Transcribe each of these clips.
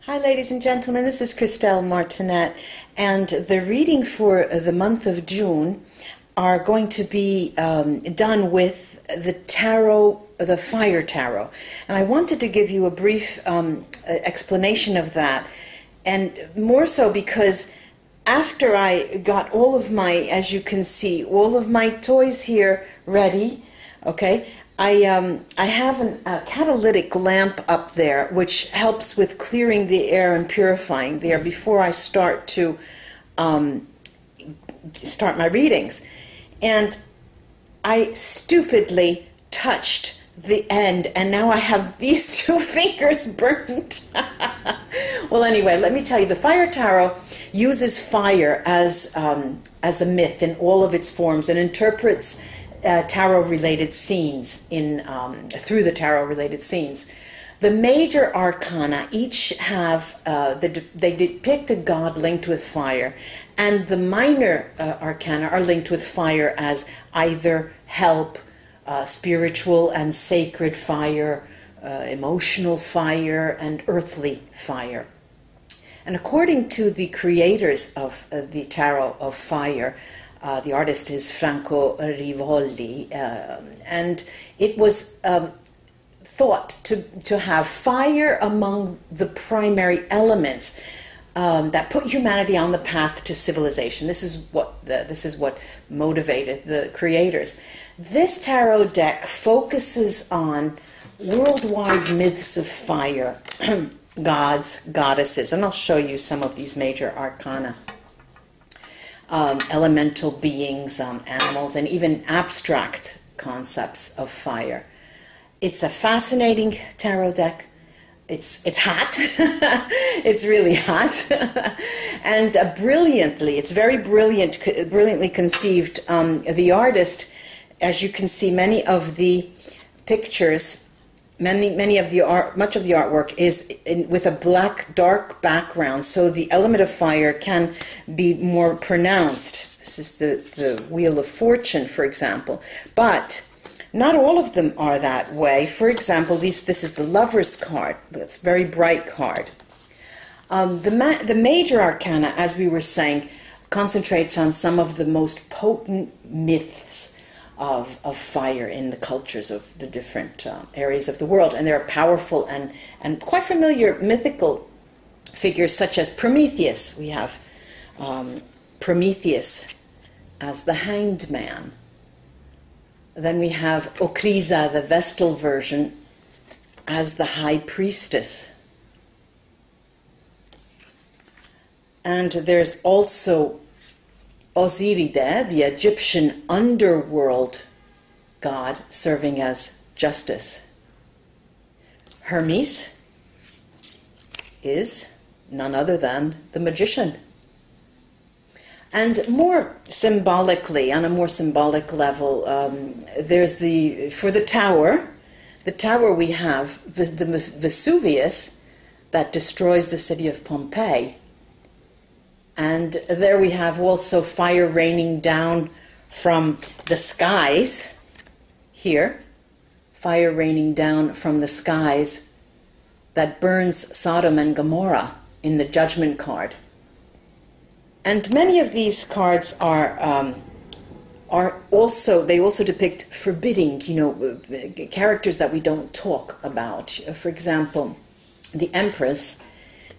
Hi ladies and gentlemen, this is Christelle Martinette, and the reading for the month of June are going to be done with the tarot, the fire tarot. And I wanted to give you a brief explanation of that, and more so because after I got all of my, as you can see, all of my toys here ready, okay, I have a catalytic lamp up there which helps with clearing the air and purifying the air before I start to start my readings. And I stupidly touched the end, and now I have these two fingers burnt. Well, anyway, let me tell you, the Fire Tarot uses fire as a myth in all of its forms and interprets tarot-related scenes through the tarot-related scenes. The major arcana each have they depict a god linked with fire, and the minor arcana are linked with fire as either help, spiritual and sacred fire, emotional fire, and earthly fire. And according to the creators of the tarot of fire, the artist is Franco Rivoli, and it was thought to have fire among the primary elements that put humanity on the path to civilization. This is what motivated the creators. This tarot deck focuses on worldwide myths of fire, gods, goddesses, and I'll show you some of these major arcana. Elemental beings, animals, and even abstract concepts of fire. It's a fascinating tarot deck. It's hot. It's really hot. And it's very brilliantly conceived. The artist, as you can see, many of the pictures, much of the artwork is with a black, dark background, so the element of fire can be more pronounced. This is the Wheel of Fortune, for example. But not all of them are that way. For example, this is the Lover's card. It's a very bright card. The major arcana, as we were saying, concentrates on some of the most potent myths of fire in the cultures of the different areas of the world. And there are powerful and quite familiar mythical figures such as Prometheus. We have Prometheus as the Hanged Man. Then we have Ocrisa, the Vestal version, as the High Priestess. And there's also Osiride, the Egyptian underworld god, serving as justice. Hermes is none other than the magician. And more symbolically, on a more symbolic level, there's for the tower we have the Vesuvius that destroys the city of Pompeii. And there we have also fire raining down from the skies. Here, fire raining down from the skies that burns Sodom and Gomorrah in the Judgment card. And many of these cards are also depict forbidding, characters that we don't talk about. For example, the Empress.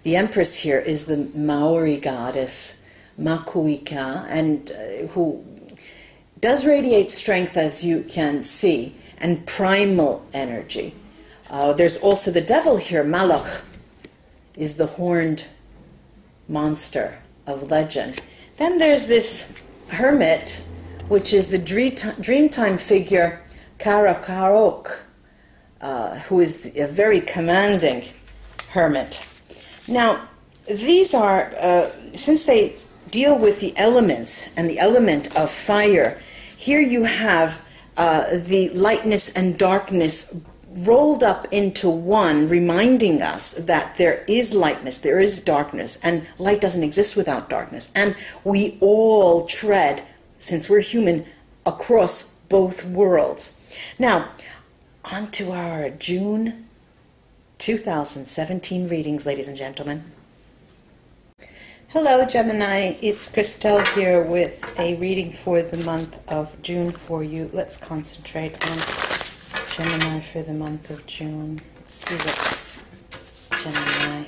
The Empress here is the Maori goddess Makuika, and who does radiate strength, as you can see, and primal energy. There's also the devil here. Malach is the horned monster of legend. Then there's this hermit, which is the Dreamtime figure Karakarok, who is a very commanding hermit. Now, these are, since they deal with the elements and the element of fire, here you have the lightness and darkness rolled up into one, reminding us that there is lightness, there is darkness, and light doesn't exist without darkness. And we all tread, since we're human, across both worlds. Now, on to our June 2017 readings, ladies and gentlemen. Hello, Gemini. It's Christelle here with a reading for the month of June for you. Let's concentrate on Gemini for the month of June. Let's see what Gemini,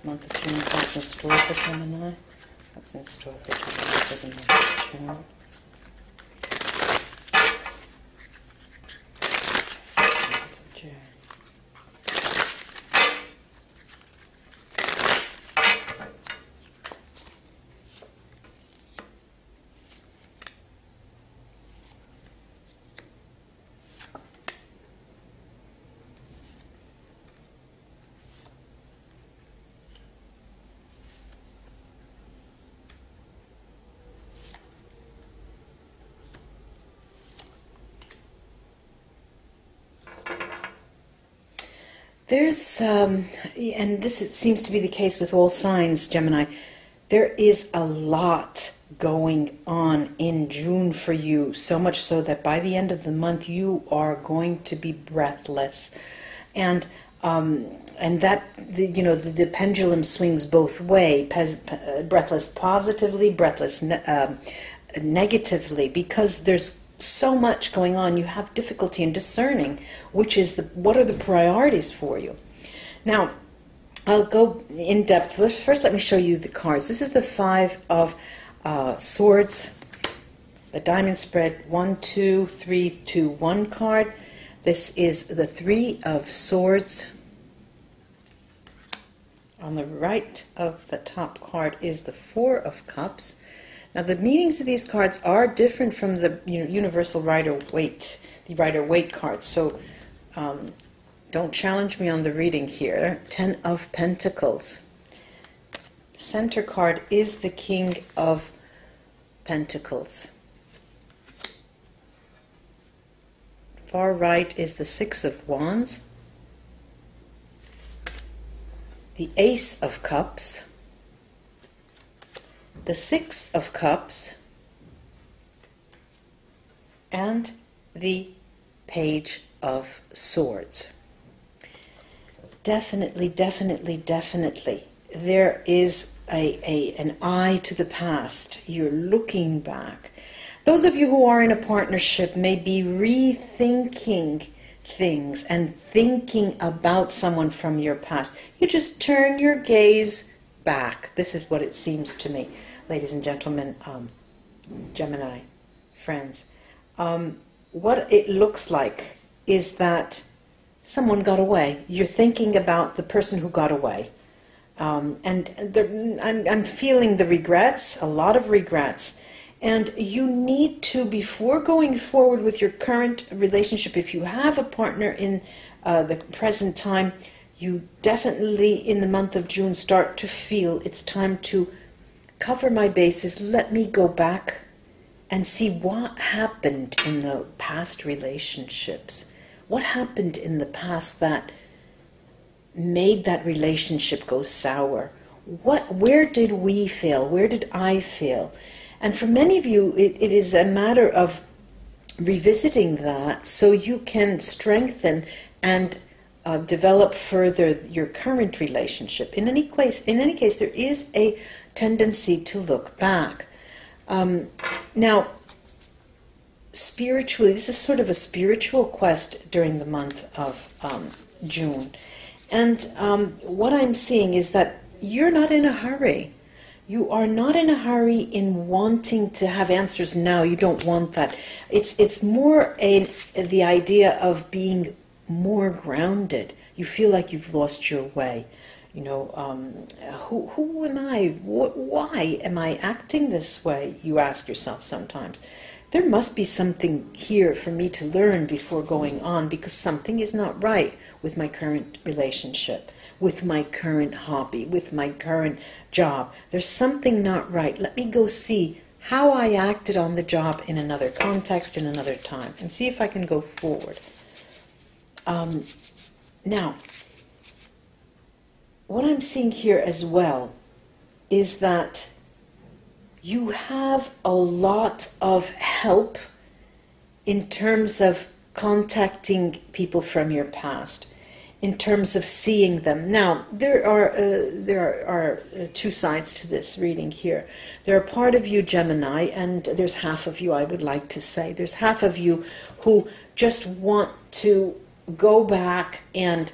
month of June, what's in store for Gemini. What's in store for Gemini for the month of June. There's, and this seems to be the case with all signs, Gemini, there is a lot going on in June for you, so much so that by the end of the month you are going to be breathless. And that, the pendulum swings both ways, breathless positively, breathless negatively, because there's so much going on. You have difficulty in discerning what are the priorities for you. Now, I'll go in depth. First, let me show you the cards. This is the Five of Swords, the diamond spread 1, 2, 3, 2, 1 card. This is the Three of Swords. On the right of the top card is the Four of Cups. Now, the meanings of these cards are different from the universal Rider-Waite, the Rider-Waite cards. So don't challenge me on the reading here. 10 of Pentacles. Center card is the King of Pentacles. Far right is the Six of Wands. The Ace of Cups. The Six of Cups, and the Page of Swords. Definitely, definitely, definitely, there is an eye to the past. You're looking back. Those of you who are in a partnership may be rethinking things and thinking about someone from your past. You just turn your gaze back. This is what it seems to me. Ladies and gentlemen, Gemini, friends, what it looks like is that someone got away. You're thinking about the person who got away. I'm feeling the regrets, a lot of regrets. And you need to, before going forward with your current relationship, if you have a partner in the present time, you definitely, in the month of June, start to feel it's time to cover my bases. Let me go back and see what happened in the past relationships. What happened in the past that made that relationship go sour? Where did we fail? Where did I fail? And for many of you, it is a matter of revisiting that so you can strengthen and develop further your current relationship. In any case, there is a tendency to look back. Now, spiritually, this is sort of a spiritual quest during the month of June. And what I'm seeing is that you're not in a hurry. You are not in a hurry in wanting to have answers now. You don't want that. It's more the idea of being more grounded. You feel like you've lost your way. Who am I? Why am I acting this way? You ask yourself sometimes. There must be something here for me to learn before going on, because something is not right with my current relationship, with my current hobby, with my current job. There's something not right. Let me go see how I acted on the job in another context, in another time, and see if I can go forward. Now, what I'm seeing here as well is that you have a lot of help in terms of contacting people from your past. in terms of seeing them. Now, there are two sides to this reading here. There are part of you, Gemini, and there's half of you, I would like to say. There's half of you who just want to go back and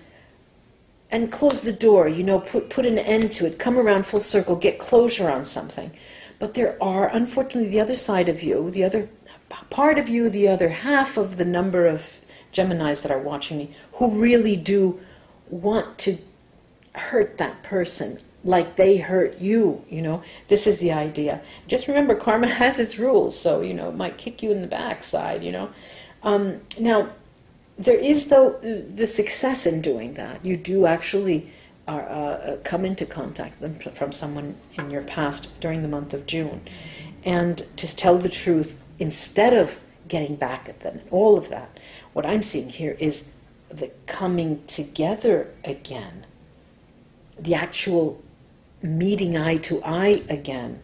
close the door, you know, put an end to it, come around full circle, get closure on something. But there are, unfortunately, the other side of you, the other part of you, the other half of the number of Geminis that are watching me, who really do want to hurt that person like they hurt you, you know. This is the idea. Just remember, karma has its rules, so, you know, it might kick you in the backside, you know. Now, there is, though, the success in doing that. You do actually come into contact with them from someone in your past during the month of June. And to tell the truth, instead of getting back at them, and all of that, what I'm seeing here is the coming together again, the actual meeting eye to eye again.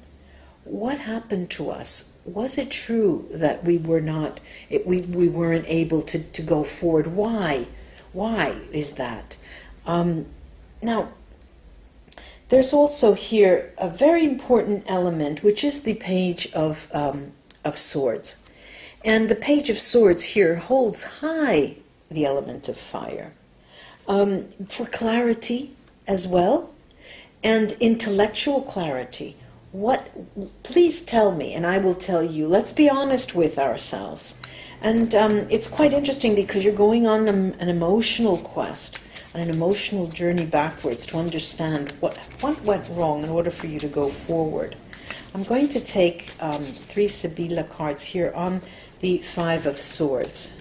What happened to us? Was it true that we were not, we weren't able to go forward? Why? Why is that? Now, there's also here a very important element, which is the Page of Swords. And the Page of Swords here holds high the element of fire, for clarity as well, and intellectual clarity. Please tell me, and I will tell you. Let's be honest with ourselves. And it's quite interesting because you're going on an emotional quest, an emotional journey backwards to understand what went wrong in order for you to go forward. I'm going to take 3 Sibylla cards here on the 5 of Swords.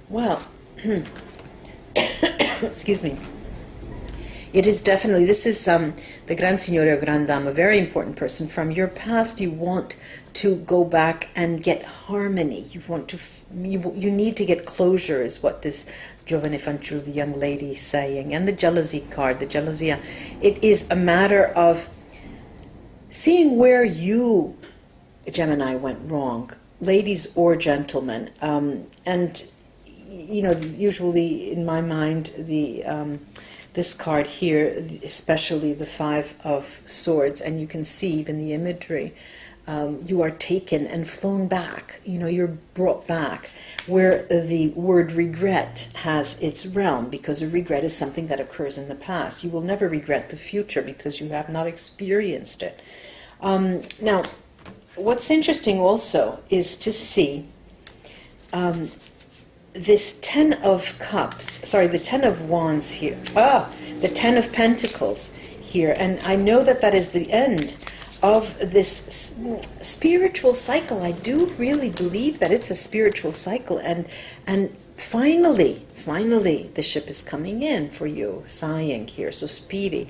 Well, excuse me. It is definitely, this is the Gran Signore or Gran Dame, a very important person from your past. You want to go back and get harmony. You want to, you need to get closure, is what this Giovane Fanciullo, the young lady, is saying. And the jealousy card, the jealousy, it is a matter of seeing where you, Gemini, went wrong, ladies or gentlemen. And, you know, usually in my mind, this card here, especially the 5 of Swords, and you can see even the imagery, you are taken and flown back, you know, you're brought back, where the word regret has its realm, because a regret is something that occurs in the past. You will never regret the future because you have not experienced it. Now, what's interesting also is to see this 10 of Cups, sorry, the 10 of Wands here, the 10 of Pentacles here, and I know that that is the end of this spiritual cycle. I do really believe that it's a spiritual cycle, and finally, the ship is coming in for you, sighing here, so speedy.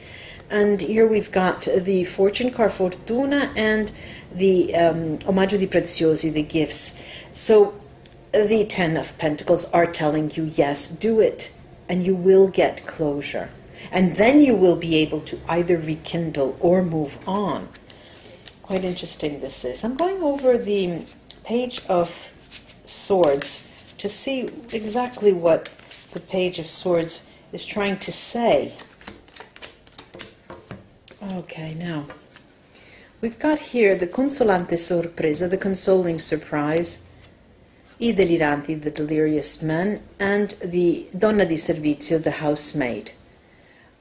And here we've got the Fortune card, Fortuna, and the Omaggio di Preziosi, the gifts. So the 10 of Pentacles are telling you, yes, do it, and you will get closure. And then you will be able to either rekindle or move on. Quite interesting this is. I'm going over the Page of Swords to see exactly what the Page of Swords is trying to say. Okay, now, we've got here the Consolante Sorpresa, the consoling surprise, I Deliranti, the delirious man, and the Donna di Servizio, the housemaid.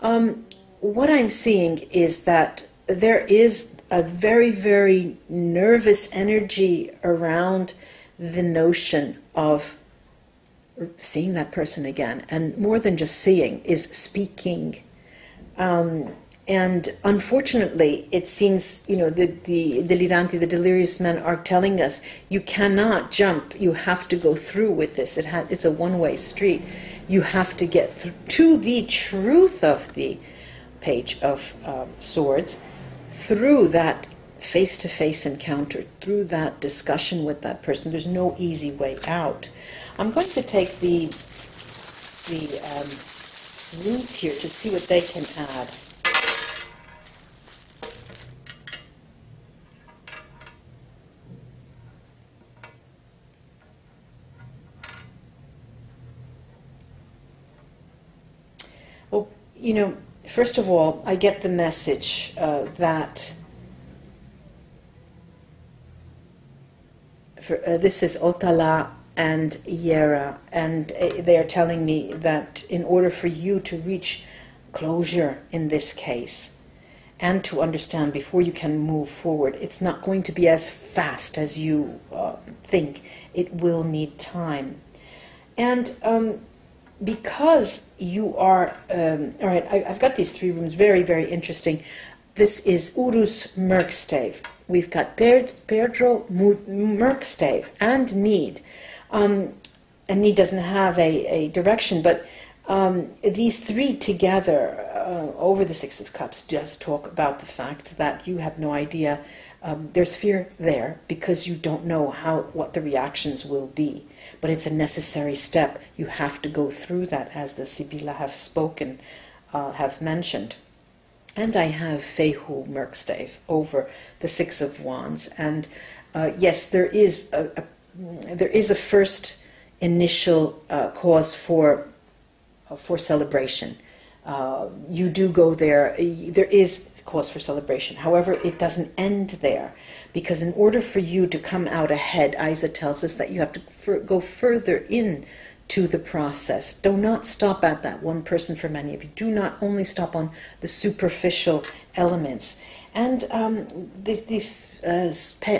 What I'm seeing is that there is a very, very nervous energy around the notion of seeing that person again. And more than just seeing, is speaking. And unfortunately, it seems, you know, the deliranti, the delirious men are telling us, you cannot jump, you have to go through with this. It's a one-way street. You have to get to the truth of the Page of Swords through that face-to-face encounter, through that discussion with that person. There's no easy way out. I'm going to take the runes here to see what they can add. you know, first of all, I get the message that this is Otala and Yera, and they are telling me that in order for you to reach closure in this case, and to understand before you can move forward, it's not going to be as fast as you think. It will need time. And because you are... all right, I've got these 3 rooms, very, very interesting. This is Urus Merkstave. We've got Pedro Merkstave and Need. And Need doesn't have a direction, but these 3 together over the 6 of Cups just talk about the fact that you have no idea. There's fear there because you don't know what the reactions will be. But it's a necessary step. You have to go through that, as the Sibylla have spoken, have mentioned. And I have Fehu Merkstave over the 6 of Wands. And yes, there is a first initial cause for celebration. You do go there. There is cause for celebration. However, it doesn't end there, because in order for you to come out ahead, Isa tells us that you have to go further in to the process. Do not stop at that one person for many of you. Do not only stop on the superficial elements. And the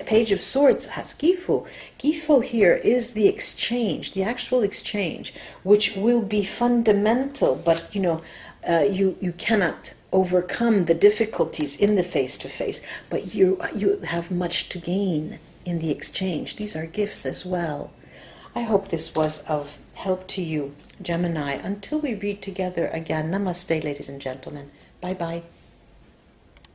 Page of Swords has Gifo. Gifo here is the exchange, the actual exchange, which will be fundamental, but you know, you cannot overcome the difficulties in the face-to-face, but you have much to gain in the exchange. These are gifts as well. I hope this was of help to you, Gemini. Until we read together again, namaste, ladies and gentlemen. Bye-bye.